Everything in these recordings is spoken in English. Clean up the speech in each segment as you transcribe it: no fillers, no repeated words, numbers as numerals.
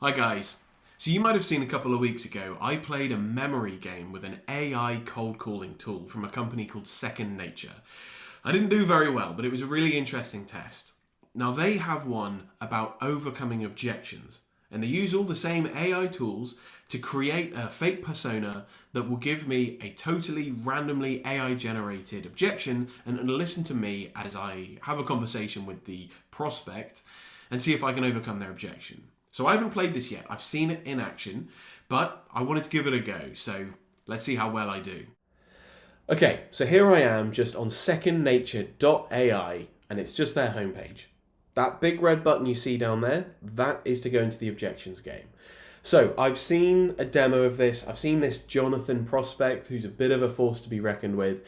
Hi guys. So you might have seen a couple of weeks ago, I played a memory game with an AI cold calling tool from a company called Second Nature. I didn't do very well, but it was a really interesting test. Now they have one about overcoming objections, and they use all the same AI tools to create a fake persona that will give me a totally randomly AI generated objection and listen to me as I have a conversation with the prospect and see if I can overcome their objection. So I haven't played this yet. I've seen it in action, but I wanted to give it a go. So let's see how well I do. Okay, so here I am just on secondnature.ai, and it's just their homepage. That big red button you see down there, that is to go into the objections game. So I've seen a demo of this. I've seen this Jonathan prospect who's a bit of a force to be reckoned with.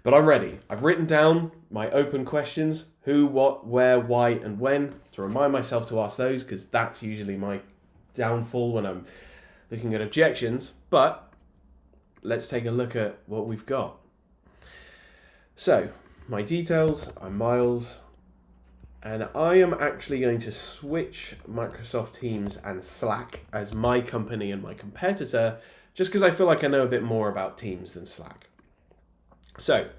But I'm ready. I've written down my open questions: who, what, where, why, and when, to remind myself to ask those, because that's usually my downfall when I'm looking at objections. But let's take a look at what we've got. So, my details, I'm Miles, and I am actually going to switch Microsoft Teams and Slack as my company and my competitor, just because I feel like I know a bit more about Teams than Slack. So,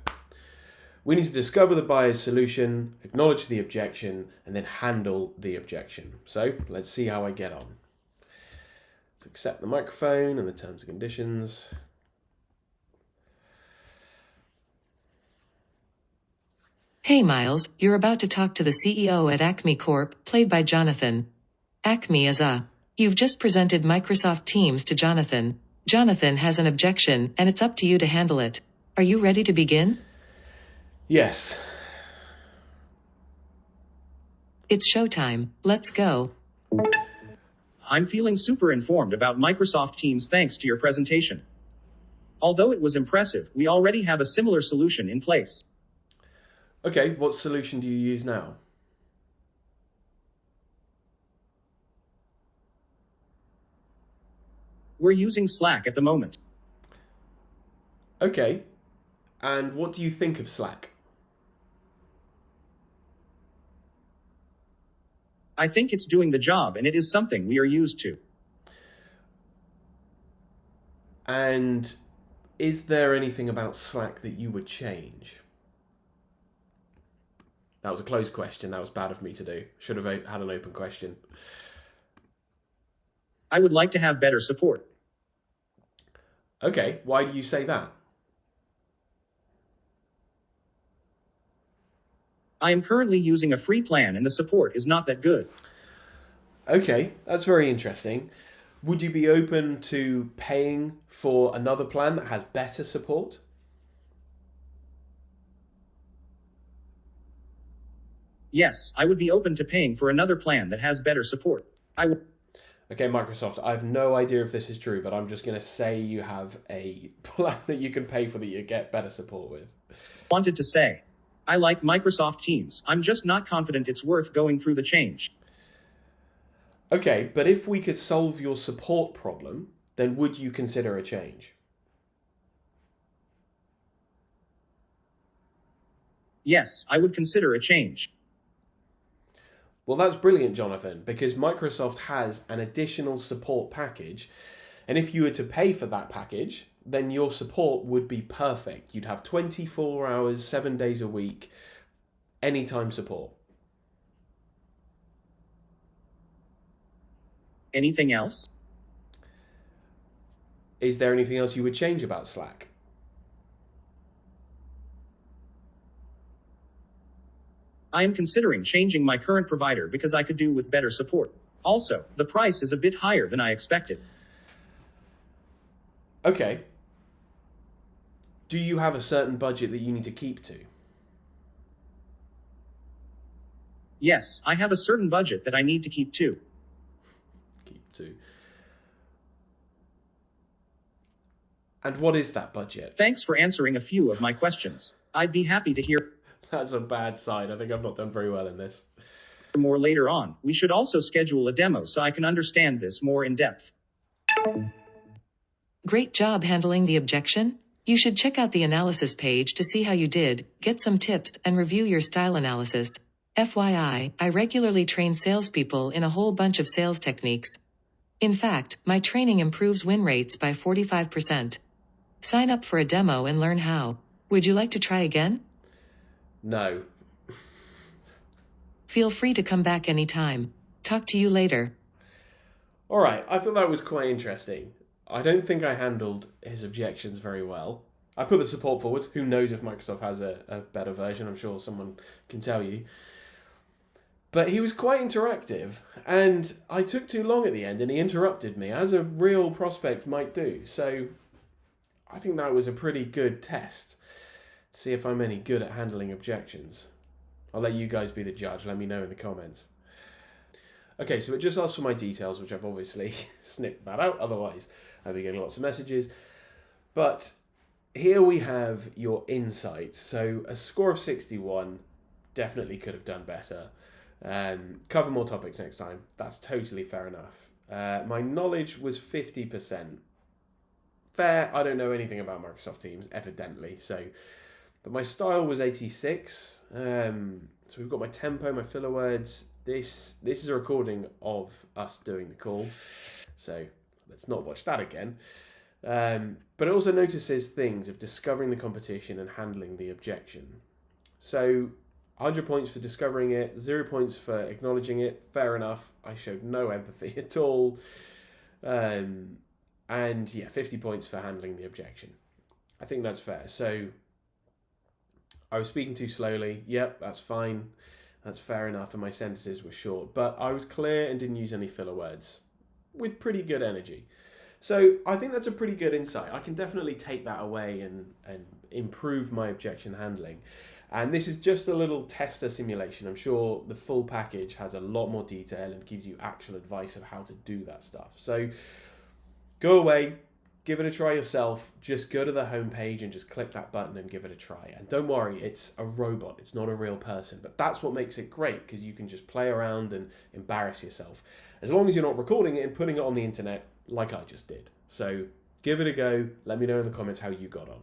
we need to discover the buyer's solution, acknowledge the objection, and then handle the objection. So, let's see how I get on. Let's accept the microphone and the terms and conditions. Hey Miles, you're about to talk to the CEO at Acme Corp, played by Jonathan. Acme is You've just presented Microsoft Teams to Jonathan. Jonathan has an objection, and it's up to you to handle it. Are you ready to begin? Yes. It's showtime. Let's go. I'm feeling super informed about Microsoft Teams thanks to your presentation. Although it was impressive, we already have a similar solution in place. Okay, what solution do you use now? We're using Slack at the moment. Okay, and what do you think of Slack? I think it's doing the job and it is something we are used to. And is there anything about Slack that you would change? That was a closed question. That was bad of me to do. Should have had an open question. I would like to have better support. Okay, why do you say that? I am currently using a free plan and the support is not that good. Okay, that's very interesting. Would you be open to paying for another plan that has better support? Yes, I would be open to paying for another plan that has better support. Okay, Microsoft, I have no idea if this is true, but I'm just going to say you have a plan that you can pay for that you get better support with. Wanted to say, I like Microsoft Teams. I'm just not confident it's worth going through the change. Okay, but if we could solve your support problem, then would you consider a change? Yes, I would consider a change. Well, that's brilliant, Jonathan, because Microsoft has an additional support package. And if you were to pay for that package, then your support would be perfect. You'd have 24 hours, 7 days a week, anytime support. Anything else? Is there anything else you would change about Slack? I am considering changing my current provider because I could do with better support. Also, the price is a bit higher than I expected. Okay. Do you have a certain budget that you need to keep to? Yes, I have a certain budget that I need to keep to. Keep to. And what is that budget? Thanks for answering a few of my questions. I'd be happy to hear That's a bad sign. I think I've not done very well in this. more later on. We should also schedule a demo so I can understand this more in depth. Great job handling the objection. You should check out the analysis page to see how you did, get some tips, and review your style analysis. FYI, I regularly train salespeople in a whole bunch of sales techniques. In fact, my training improves win rates by 45%. Sign up for a demo and learn how. Would you like to try again? No. Feel free to come back anytime. Talk to you later. Alright, I thought that was quite interesting. I don't think I handled his objections very well. I put the support forward. Who knows if Microsoft has a better version? I'm sure someone can tell you. But he was quite interactive, and I took too long at the end, and he interrupted me, as a real prospect might do. So I think that was a pretty good test. See if I'm any good at handling objections. I'll let you guys be the judge. Let me know in the comments. Okay, so it just asks for my details, which I've obviously snipped that out. Otherwise, I'll be getting lots of messages. But here we have your insights. So a score of 61, definitely could have done better. Cover more topics next time. That's totally fair enough. My knowledge was 50%. Fair. I don't know anything about Microsoft Teams, evidently. But my style was 86. So we've got my tempo, my filler words. This is a recording of us doing the call. So let's not watch that again. But it also notices things of discovering the competition and handling the objection. So 100 points for discovering it, 0 points for acknowledging it. Fair enough. I showed no empathy at all. And yeah, 50 points for handling the objection. I think that's fair. So I was speaking too slowly. Yep, that's fine. That's fair enough. And my sentences were short. But I was clear and didn't use any filler words with pretty good energy. So I think that's a pretty good insight. I can definitely take that away and improve my objection handling. And this is just a little tester simulation. I'm sure the full package has a lot more detail and gives you actual advice of how to do that stuff. So go away, give it a try yourself. Just go to the home page and just click that button and give it a try. And don't worry, it's a robot. It's not a real person. But that's what makes it great, because you can just play around and embarrass yourself. As long as you're not recording it and putting it on the internet like I just did. So give it a go. Let me know in the comments how you got on.